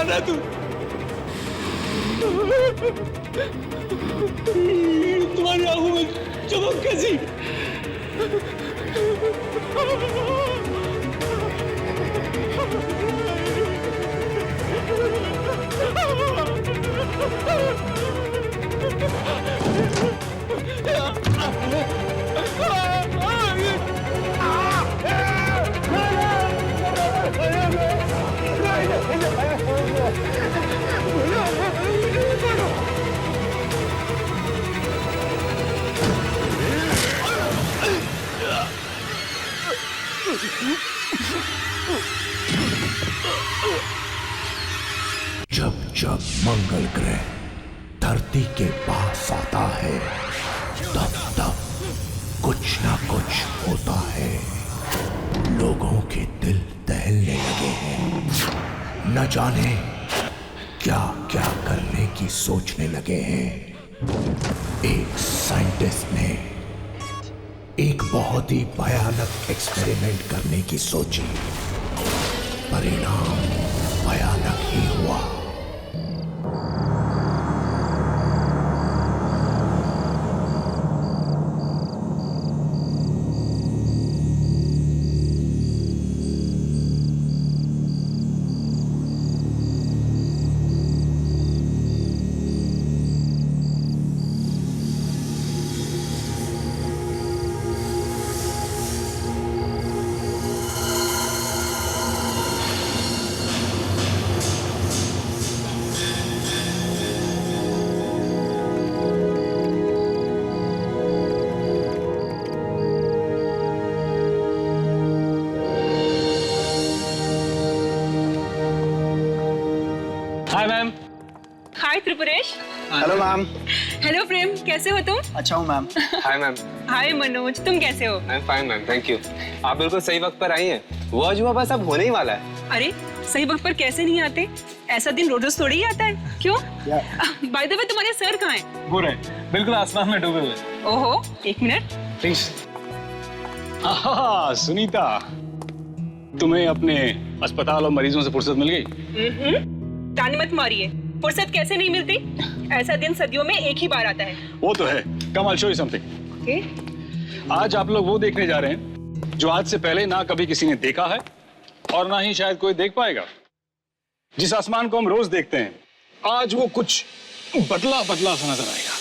जान रहा तू? तुम्हारी आंखों में चमक कैसी? जब जब मंगल ग्रह धरती के पास आता है तब तब कुछ ना कुछ होता है। लोगों के दिल दहलने लगे हैं, न जाने क्या क्या करने की सोचने लगे हैं। एक साइंटिस्ट ने एक बहुत ही भयानक एक्सपेरिमेंट करने की सोची। परिणाम भयानक ही हुआ। Hi ma'am. Hi Tripuresh. Hello ma'am. Hello Prem, कैसे हो तुम? अच्छा हूँ ma'am. Hi ma'am. Hi Manoj, तुम कैसे हो? I am fine ma'am, thank you. आप बिल्कुल सही वक्त पर आई हैं। वो अजूबा बस अब होने ही वाला है। अरे सही वक्त पर कैसे नहीं आते? ऐसा दिन रोज रोज थोड़ी ही आता है। क्यों? बाय द वे तुम्हारे सर कहाँ हैं? वो रहे बिल्कुल आसमान में डूबे हुए। ओहो, एक मिनट। प्लीज। सुनीता, तुम्हें अपने अस्पताल और मरीजों से फुर्सत मिल गई? ताने मत मारिए, फुर्सत कैसे नहीं मिलती? ऐसा दिन सदियों में एक ही बार आता है। वो तो है। Come I show you something. Okay. आज आप लोग वो देखने जा रहे हैं जो आज से पहले ना कभी किसी ने देखा है और ना ही शायद कोई देख पाएगा। जिस आसमान को हम रोज देखते हैं, आज वो कुछ बदला बदला सा नजर आएगा।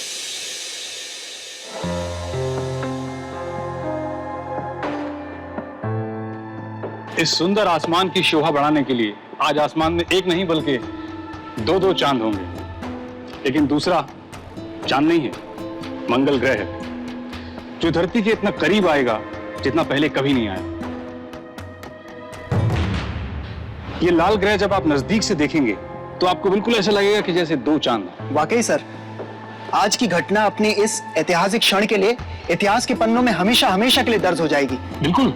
इस सुंदर आसमान की शोभा बढ़ाने के लिए आज आसमान में एक नहीं बल्कि दो दो चांद होंगे। लेकिन दूसरा चांद नहीं है, मंगल ग्रह है, जो धरती के इतना करीब आएगा जितना पहले कभी नहीं आया। ये लाल ग्रह जब आप नजदीक से देखेंगे तो आपको बिल्कुल ऐसा लगेगा कि जैसे दो चांद। वाकई सर, आज की घटना अपनी इस ऐतिहासिक क्षण के लिए इतिहास के पन्नों में हमेशा हमेशा के लिए दर्ज हो जाएगी। बिल्कुल।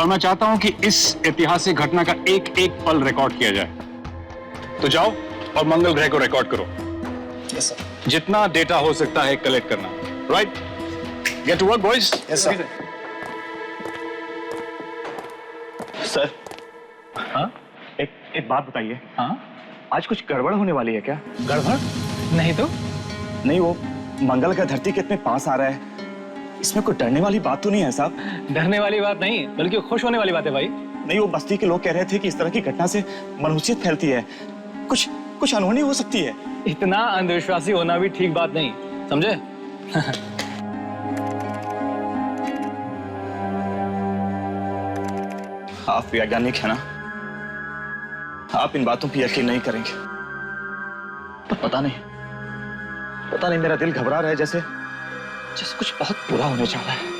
और मैं चाहता हूं कि इस ऐतिहासिक घटना का एक एक पल रिकॉर्ड किया जाए। तो जाओ और मंगल ग्रह को रिकॉर्ड करो। Yes sir. जितना डेटा हो सकता है कलेक्ट करना। Right? Get to work boys. Yes sir. Sir, हाँ? एक बात बताइए। हाँ? आज कुछ गड़बड़ होने वाली है क्या? गड़बड़? नहीं तो? नहीं, वो मंगल का धरती के इतने पास आ रहा है, इसमें कोई डरने वाली बात तो नहीं है साहब? डरने वाली बात नहीं, बल्कि खुश होने वाली बात है भाई। नहीं, वो बस्ती के लोग कह रहे थे कि इस तरह की घटना से मनहूसियत फैलती है, कुछ अनहोनी हो सकती है। इतना अंधविश्वासी होना भी ठीक बात नहीं, समझे? आप वैज्ञानिक है ना, आप इन बातों पर यकीन नहीं करेंगे। पर पता नहीं मेरा दिल घबरा रहा है, जैसे कुछ बहुत बुरा होने जा रहा है।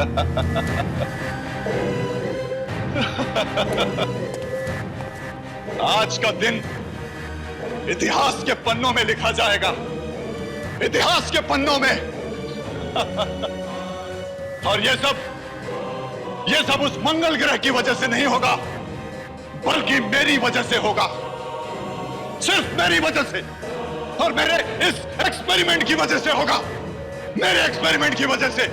आज का दिन इतिहास के पन्नों में लिखा जाएगा, इतिहास के पन्नों में। और ये सब उस मंगल ग्रह की वजह से नहीं होगा, बल्कि मेरी वजह से होगा, सिर्फ मेरी वजह से, और मेरे इस एक्सपेरिमेंट की वजह से होगा, मेरे एक्सपेरिमेंट की वजह से।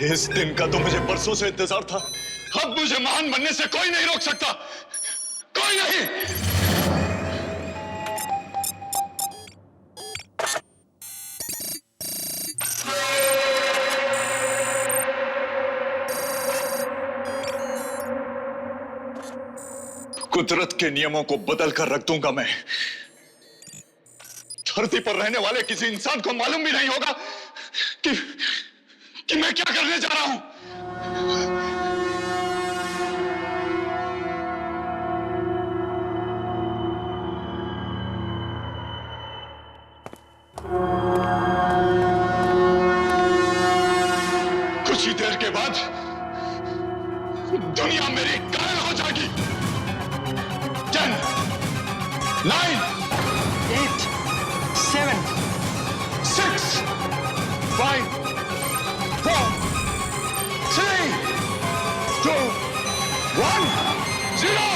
इस दिन का तो मुझे बरसों से इंतजार था। अब मुझे महान बनने से कोई नहीं रोक सकता, कोई नहीं। कुदरत के नियमों को बदल कर रख दूंगा मैं। धरती पर रहने वाले किसी इंसान को मालूम भी नहीं होगा कि मैं क्या करने जा रहा हूं। कुछ ही देर के बाद दुनिया मेरी कायल हो जाएगी। 10, 9, 8, 7, 6, 5, 4, 3, 2, 1, 0।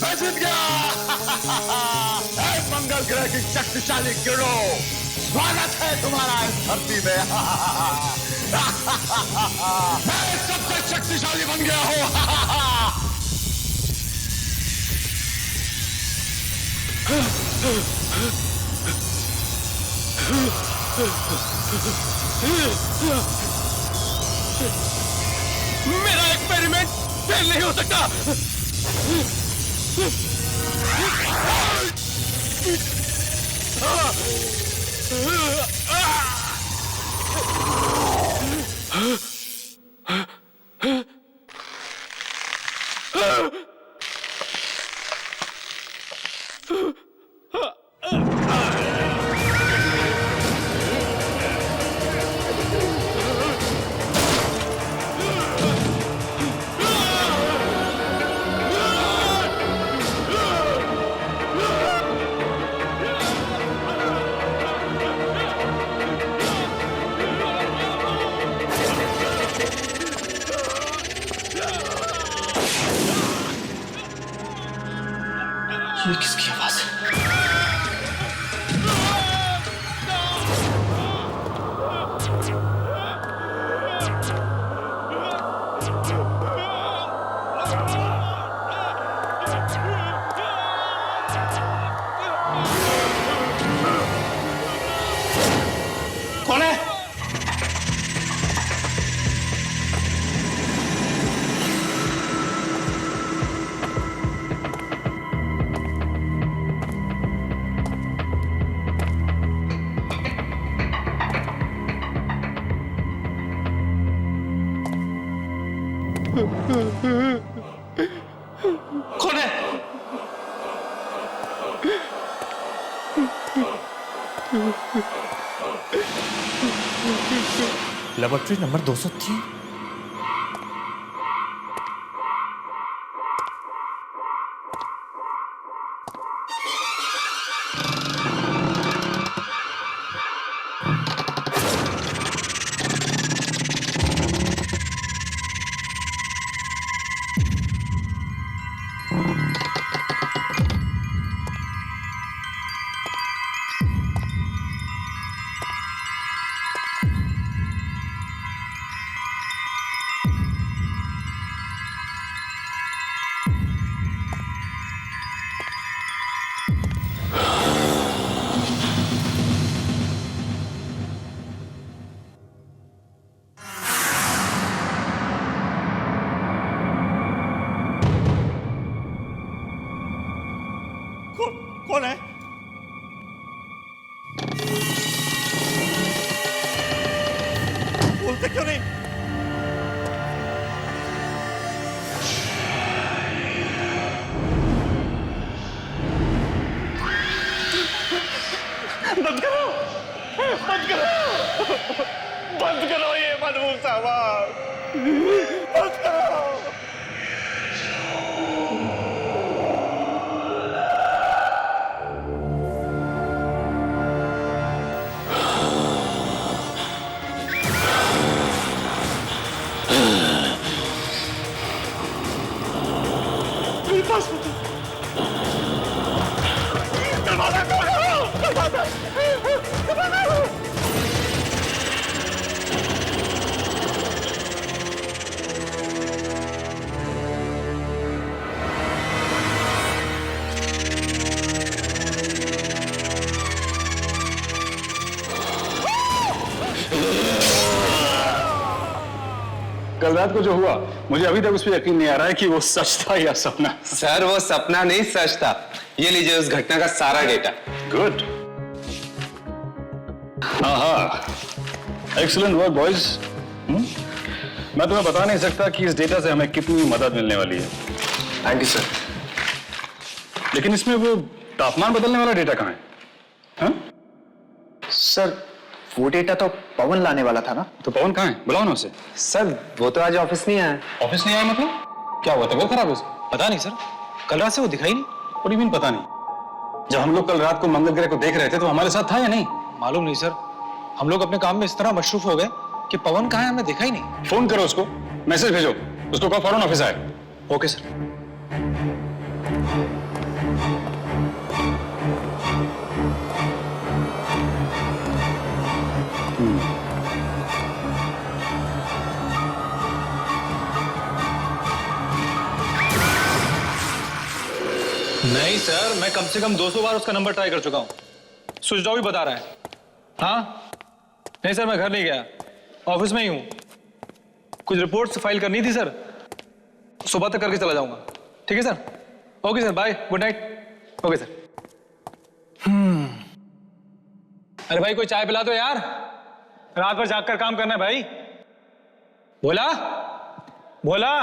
मैं जीत गया। मंगल ग्रह की शक्तिशाली गिरोह, स्वागत है तुम्हारा इस धरती में। मैं सबसे शक्तिशाली बन गया हूं। मेरा एक्सपेरिमेंट फेल नहीं हो सकता। ये किसकी आवाज है? कौन है? कौन है? Laboratory number 203। कौन है? बोलते क्यों नहीं? बंद करो, बंद करो, बंद करो ये मनमूख साहब, बंद करो। कल रात को जो हुआ, मुझे अभी तक उस पर यकीन नहीं आ रहा है कि वो सच था या सपना। सर वो सपना नहीं सच था। ये लीजिए उस घटना का सारा डेटा। गुड। हाँ, एक्सीलेंट वर्क बॉयज। मैं तुम्हें बता नहीं सकता कि इस डेटा से हमें कितनी मदद मिलने वाली है। Thank you sir. लेकिन इसमें वो तापमान बदलने वाला डेटा कहाँ है? हाँ? सर वो डेटा तो पवन लाने वाला था ना। तो पवन कहाँ है? बुलाओ ना उसे। सर वो तो आज ऑफिस नहीं आया। ऑफिस नहीं आया मतलब? क्या हुआ, तबीयत खराब है उसकी? पता नहीं सर, कल रात से वो दिखाई नहीं। What do you mean पता नहीं? जब हम लोग कल रात को मंगल ग्रह को देख रहे थे तो हमारे साथ था या नहीं? मालूम नहीं सर, हम लोग अपने काम में इस तरह मशरूफ हो गए कि पवन कहाँ है हमें देखा ही नहीं। फोन करो उसको, मैसेज भेजो, उसको कहो फौरन ऑफिस आए। Okay sir. नहीं सर, मैं कम से कम 200 बार उसका नंबर ट्राई कर चुका हूं, स्विच ऑफ ही बता रहा है। हाँ नहीं सर, मैं घर नहीं गया, ऑफिस में ही हूं। कुछ रिपोर्ट्स फाइल करनी थी सर, सुबह तक करके चला जाऊंगा। ठीक है sir, okay sir, bye, good night. Okay sir. अरे भाई कोई चाय पिला दो यार, रात भर जाग कर काम करना है भाई। बोला बोला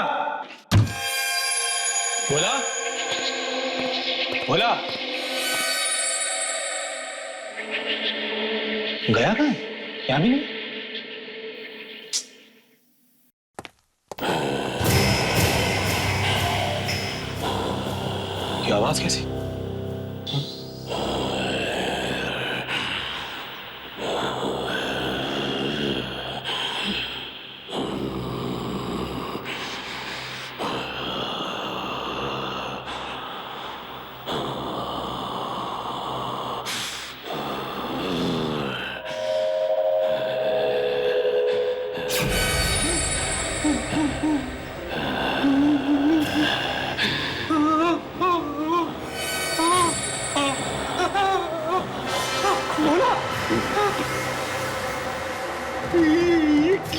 बोला बोला गया कहाँ? यहाँ भी नहीं। ये आवाज कैसी?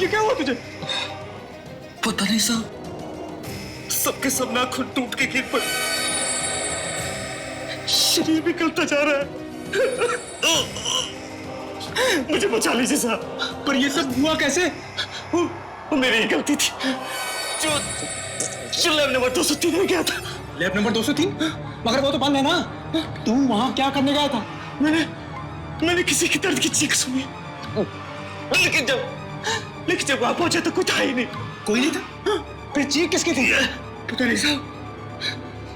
ये क्या हुआ तुझे? पता नहीं साहब, सबके सब नाखून टूट के गिर पड़े, शरीर भी गलता जा रहा है। मुझे बचा लीजिए साहब। पर ये सब हुआ कैसे? वो मेरी ही गलती थी। जो लैब नंबर 203 में गया था। Lab number 203? मगर वो तो बंद है ना। तू वहां क्या करने गया था? मैंने किसी की दर्द की चीख सुनी, लेकिन जब वहां पहुंचा तो कोई था ही नहीं। कोई नहीं था? फिर चीख किसकी थी? पता नहीं साहब,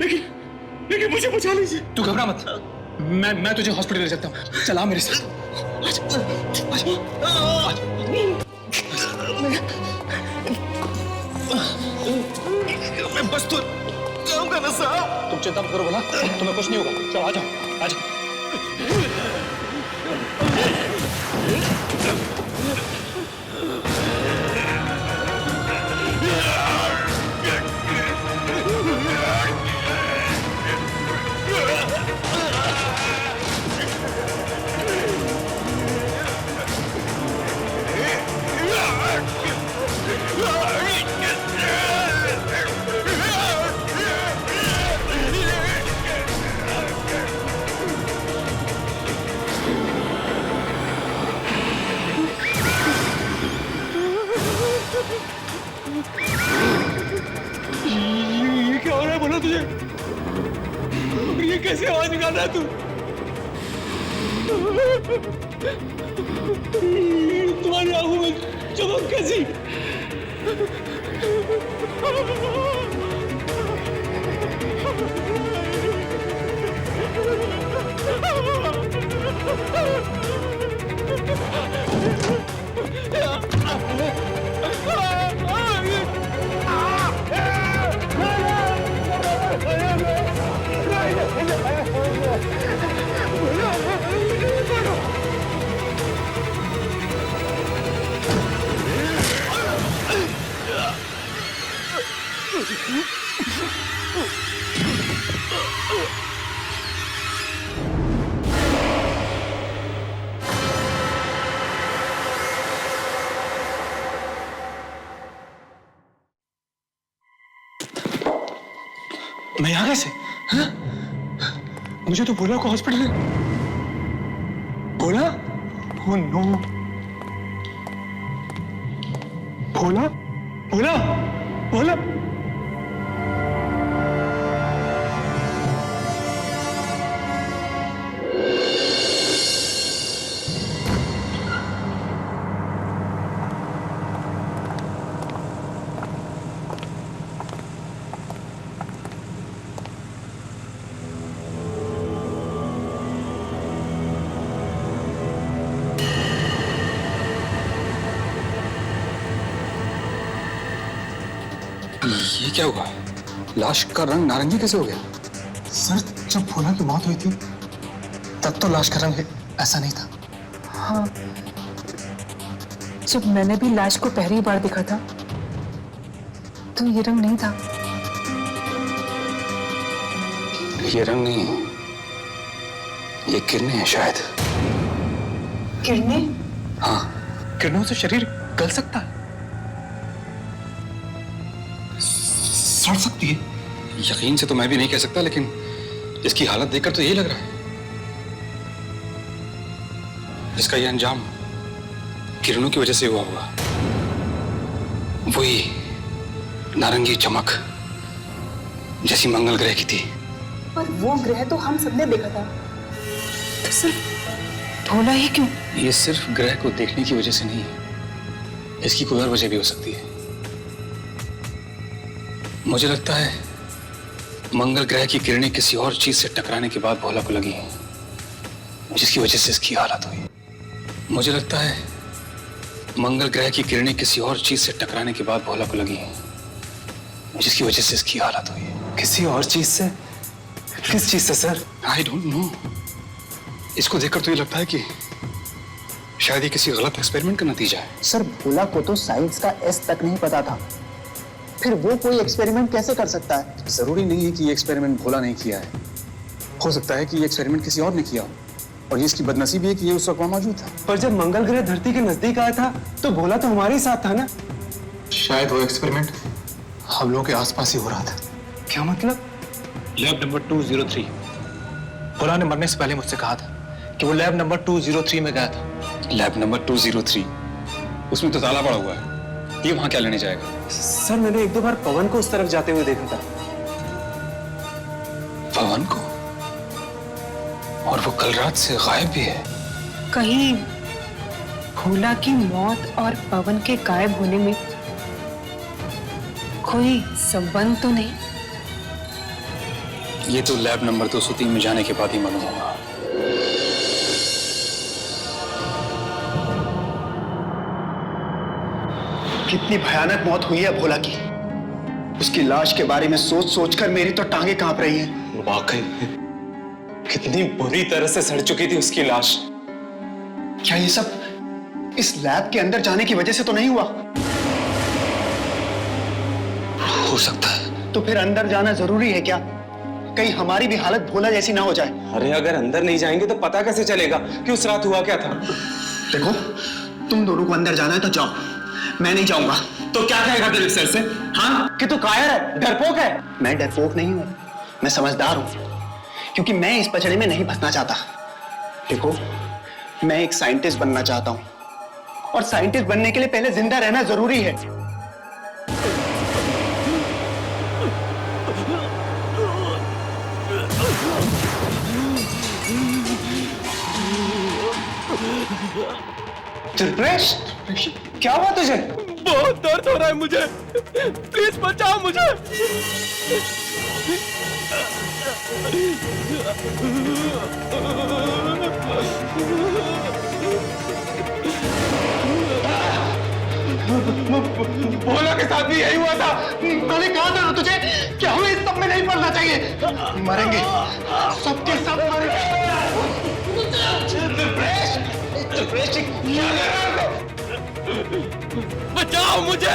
लेकिन मुझे बचा लीजिए। तू घबरा मत, मैं तुझे हॉस्पिटल ले सकता हूँ। चला मेरे साथ। मैं बस तो जाऊंगा ना साहब। तुम चिंता मत करो बोला, तुम्हें कुछ नहीं होगा। चलो आ जाओ, आ जाओ। ये क्या हो रहा है बोला तुझे? ये कैसे आवाज निकाल रहा है तू? तुम्हारी आंखों में चमक कैसी? मैं यहाँ कैसे? हाँ? मुझे तो भोला को हॉस्पिटल। भोला? Oh no. भोला? भोला? भोला? ये क्या हुआ? लाश का रंग नारंगी कैसे हो गया? सर, जब भोला की मौत हुई थी तब तो लाश का रंग ऐसा नहीं था। हाँ, जब मैंने भी लाश को पहली बार देखा था तो ये रंग नहीं था। ये रंग नहीं है, ये किरणें हैं शायद। किरणें? हाँ, किरणों से शरीर गल सकता है, सड़ सकती है। यकीन से तो मैं भी नहीं कह सकता, लेकिन इसकी हालत देखकर तो यही लग रहा है। इसका यह अंजाम किरणों की वजह से हुआ होगा। वही नारंगी चमक जैसी मंगल ग्रह की थी। पर वो ग्रह तो हम सबने देखा था, तो सिर्फ भोला ही क्यों? ये सिर्फ ग्रह को देखने की वजह से नहीं है, इसकी कोई और वजह भी हो सकती है। मुझे लगता है मंगल ग्रह की किरणें किसी और चीज से टकराने के बाद भोला को लगी हैं, जिसकी वजह से इसकी हालत हुई। मुझे लगता है मंगल ग्रह की किरणें किसी और चीज से टकराने के बाद भोला को लगी हैं, जिसकी वजह से इसकी हालत हुई है। किसी और चीज से? किस चीज से सर? I don't know. इसको देखकर तो ये लगता है कि शायद ये किसी गलत एक्सपेरिमेंट का नतीजा है। सर, भोला को तो साइंस का एस तक नहीं पता था, फिर वो कोई एक्सपेरिमेंट कैसे कर सकता है? जरूरी नहीं है कि ये एक्सपेरिमेंट भोला नहीं किया है, हो सकता है कि ये एक्सपेरिमेंट किसी और ने किया हो, और ये इसकी बदनसीबी है कि ये उस वक्त वहां मौजूद था। पर जब मंगल ग्रह धरती के नजदीक आया था तो भोला तो हमारे ही साथ था ना। शायद वो एक्सपेरिमेंट हम लोगों के आसपास ही हो रहा था। क्या मतलब? Lab number 203। भोला ने मरने से पहले मुझसे कहा था कि वो लैब नंबर 203 में गया था। Lab number 203? उसमें तो ताला पड़ा हुआ है, ये वहां क्या लेने जाएगा? सर मैंने एक दो बार पवन को उस तरफ जाते हुए देखा था। पवन को? और वो कल रात से गायब भी है। कहीं भोला की मौत और पवन के गायब होने में कोई संबंध तो नहीं? ये तो लैब नंबर 203 में जाने के बाद ही मालूम होगा। कितनी भयानक मौत हुई है भोला की। उसकी लाश के बारे में सोच सोचकर मेरी तो टांगे कांप रही हैं। वाकई कितनी बुरी तरह से सड़ चुकी थी उसकी लाश। क्या ये सब इस लैब के अंदर जाने की वजह से तो नहीं हुआ? हो सकता है। तो फिर अंदर जाना जरूरी है क्या? कहीं हमारी भी हालत भोला जैसी ना हो जाए। अरे अगर अंदर नहीं जाएंगे तो पता कैसे चलेगा कि उस रात हुआ क्या था? देखो, तुम दोनों को अंदर जाना है तो जाओ, मैं नहीं जाऊंगा। तो क्या कहेगा दिलीप सर से? हाँ कि तू कायर है, डरपोक है? मैं डरपोक नहीं हूं, मैं समझदार हूं, क्योंकि मैं इस पचड़े में नहीं फंसना चाहता। देखो, मैं एक साइंटिस्ट बनना चाहता हूं, और साइंटिस्ट बनने के लिए पहले जिंदा रहना जरूरी है। त्रिप्रेश, क्या हुआ तुझे? बहुत दर्द हो रहा है मुझे, प्लीज बचाओ मुझे। भोला के साथ भी यही हुआ था। मैंने कहा था ना तुझे कि हमें इस सब में नहीं पड़ना चाहिए। मरेंगे, सबके सब मरेंगे। बचाओ मुझे।